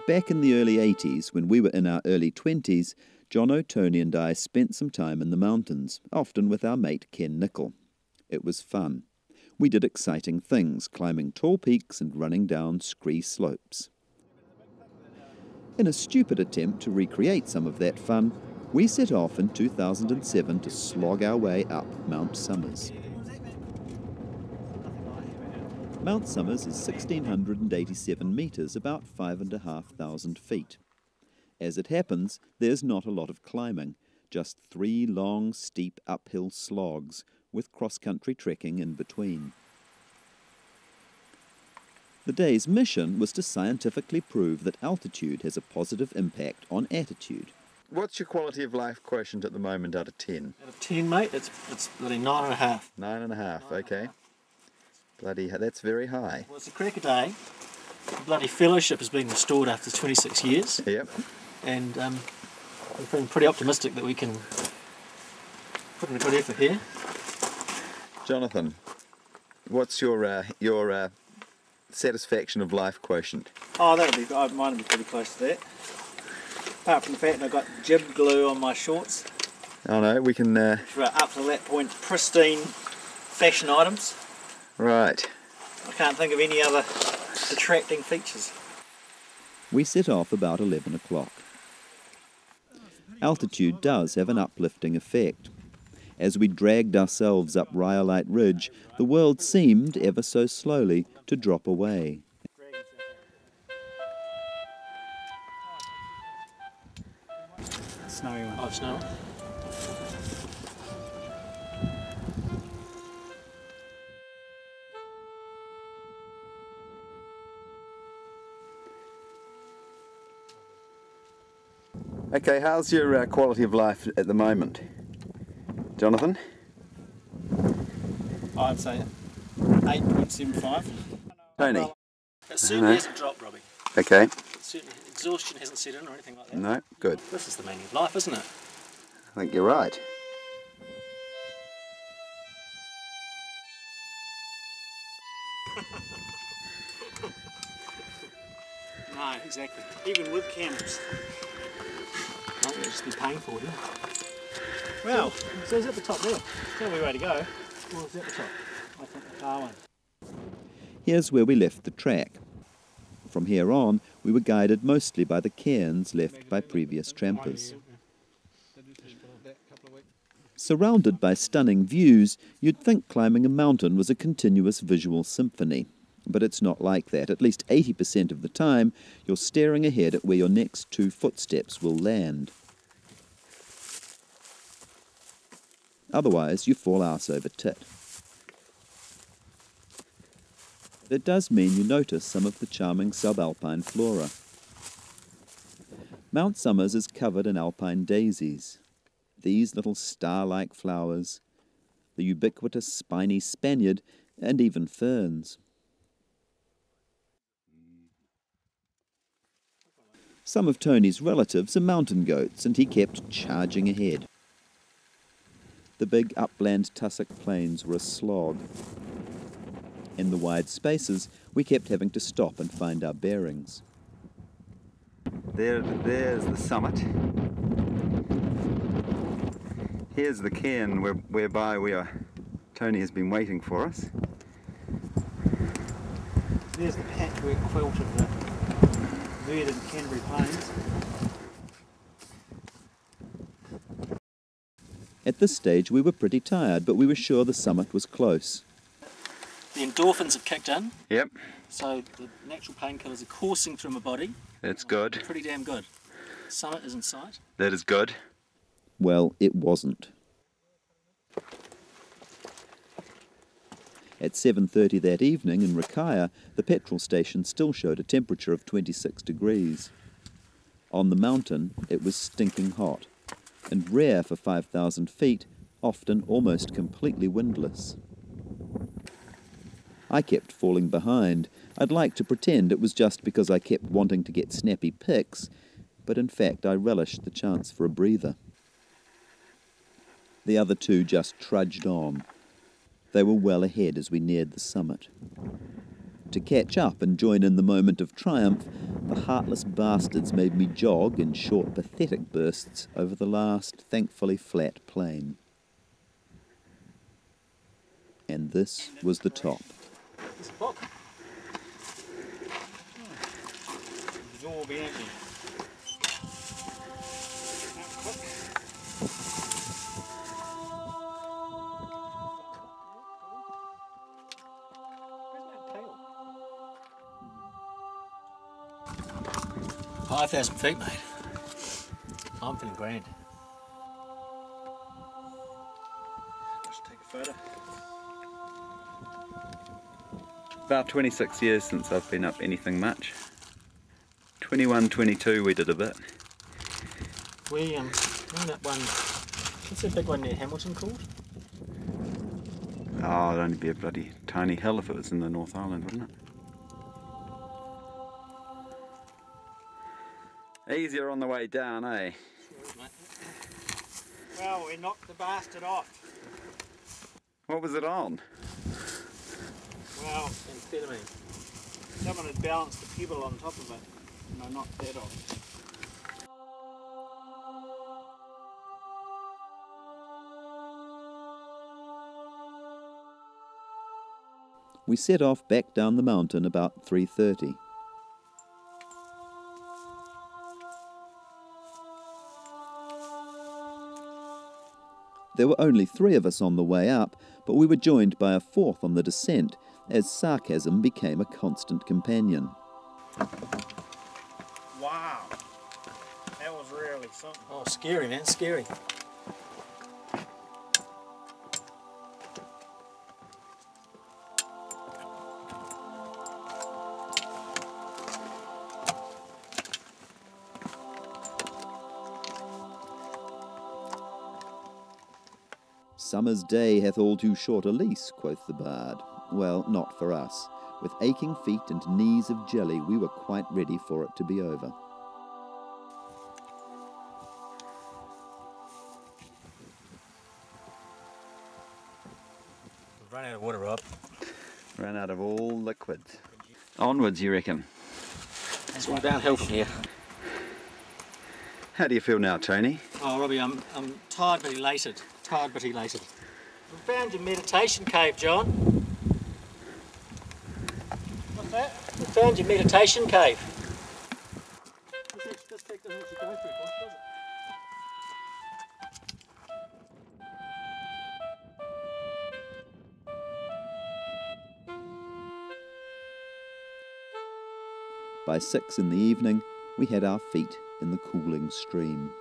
Back in the early 80s, when we were in our early 20s, Jono, Tony and I spent some time in the mountains, often with our mate Ken Nicol. It was fun. We did exciting things, climbing tall peaks and running down scree slopes. In a stupid attempt to recreate some of that fun, we set off in 2007 to slog our way up Mount Somers. Mount Somers is 1,687 metres, about 5,500 feet. As it happens, there's not a lot of climbing, just 3 long, steep uphill slogs, with cross-country trekking in between. The day's mission was to scientifically prove that altitude has a positive impact on attitude. What's your quality of life quotient at the moment out of 10? Out of 10, mate, it's bloody 9.5. 9.5, okay. Bloody, that's very high. Well, it's a cracker day. The bloody fellowship has been restored after 26 years. Yep. And we're feeling pretty optimistic that we can put in a good effort here. Jonathan, what's your satisfaction of life quotient? Oh, mine would be pretty close to that. Apart from the fact that I've got jib glue on my shorts. Oh no, we can... Which were up to that point pristine fashion items. Right. I can't think of any other detracting features. We set off about 11 o'clock. Altitude does have an uplifting effect. As we dragged ourselves up Rhyolite Ridge, the world seemed, ever so slowly, to drop away. Snowy one. Oh, snow. Okay, how's your quality of life at the moment, Jonathan? I'd say 8.75. Tony? It certainly hasn't dropped, Robbie. Okay. Certainly, exhaustion hasn't set in or anything like that. No, good. This is the meaning of life, isn't it? I think you're right. No, exactly. Even with cameras. Oh, it'll just be painful here. Well, so it's at the top there. It's the only way to go. Well, it's at the top. I think the far one. Here's where we left the track. From here on, we were guided mostly by the cairns left by previous trampers. Surrounded by stunning views, you'd think climbing a mountain was a continuous visual symphony. But it's not like that. At least 80% of the time, you're staring ahead at where your next 2 footsteps will land. Otherwise, you fall arse over tit. It does mean you notice some of the charming subalpine flora. Mount Somers is covered in alpine daisies. These little star-like flowers, the ubiquitous spiny Spaniard, and even ferns. Some of Tony's relatives are mountain goats, and he kept charging ahead. The big upland tussock plains were a slog. In the wide spaces, we kept having to stop and find our bearings. There's the summit. Here's the cairn whereby Tony has been waiting for us. There's the patchwork quilt of the verdant Canterbury Plains. At this stage we were pretty tired, but we were sure the summit was close. The endorphins have kicked in. Yep. So the natural painkillers are coursing through my body. That's good. Pretty damn good. Summit is in sight. That is good. Well, it wasn't. At 7:30 that evening in Rakaya, the petrol station still showed a temperature of 26 degrees. On the mountain, it was stinking hot, and rare for 5,000 feet, often almost completely windless. I kept falling behind. I'd like to pretend it was just because I kept wanting to get snappy pics, but in fact I relished the chance for a breather. The other 2 just trudged on. They were well ahead as we neared the summit. To catch up and join in the moment of triumph, the heartless bastards made me jog in short, pathetic bursts over the last, thankfully flat plain. And this was the top. It's a book. Absorbing, ain't you? Five 5,000 feet, mate. I'm feeling grand. Just take a photo. About 26 years since I've been up anything much. 21, 22 we did a bit. We in that one, what's that big one near Hamilton called? Oh, it'd only be a bloody tiny hill if it was in the North Island, wouldn't it? Easier on the way down, eh? Sure is, mate. Well, we knocked the bastard off. What was it on? Well, amphetamine. Someone had balanced the pebble on top of it, and I knocked that off. We set off back down the mountain about 3:30. There were only 3 of us on the way up, but we were joined by a 4th on the descent, as sarcasm became a constant companion. Wow, that was really something. Oh, scary, man, scary. Summer's day hath all too short a lease, quoth the bard. Well, not for us. With aching feet and knees of jelly, we were quite ready for it to be over. We've run out of water, Rob. Ran out of all liquids. Onwards, you reckon? It's all downhill from here. How do you feel now, Tony? Oh, Robbie, I'm tired but elated. Tired but elated. We found your meditation cave, John. What's that? We found your meditation cave. This tech doesn't actually go through, does it? By 6 in the evening, we had our feet in the cooling stream.